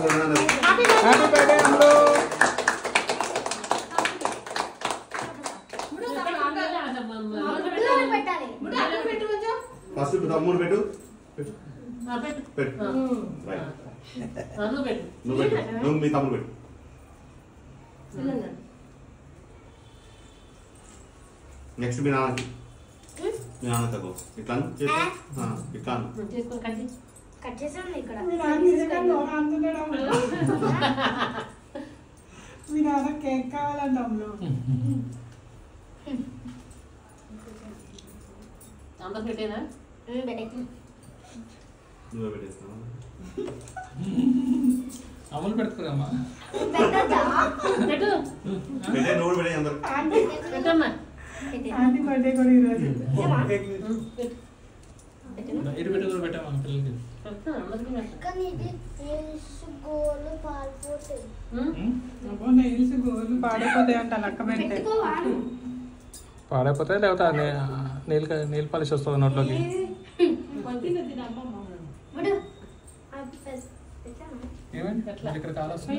Birthday అమ్ములు. First తమ్ముడు పెట్టు నువ్వు మీ తమ్ముడు పెట్టు. నెక్స్ట్ మీ నాన్నకి తగ్గో ఇట్లా ఇట్లా కట్ చేసాను ఇక్కడ మీ నాన్న కేక్ కావాలంట అమ్ములు. నువ్వే పెట్టేస్తావా? అమలు పెడతారమ్మా. పెట్టే నువ్వు పెట్టే అందరు. హ్యాపీ బర్త్డే కూడా ఈరోజు. ఇటు పెట్టి కూడా పెట్టామా పిల్లలకి. నెయిల్స్ గోళ్ళు పాడైపోతాయి అంట లక్క పెడితే. పాడైపోతే లేకపోతే నీళ్ళు పాలిష్ వస్తుంది నోట్లోకి. ఏమండి ఇక్కడ కావాల్సింది.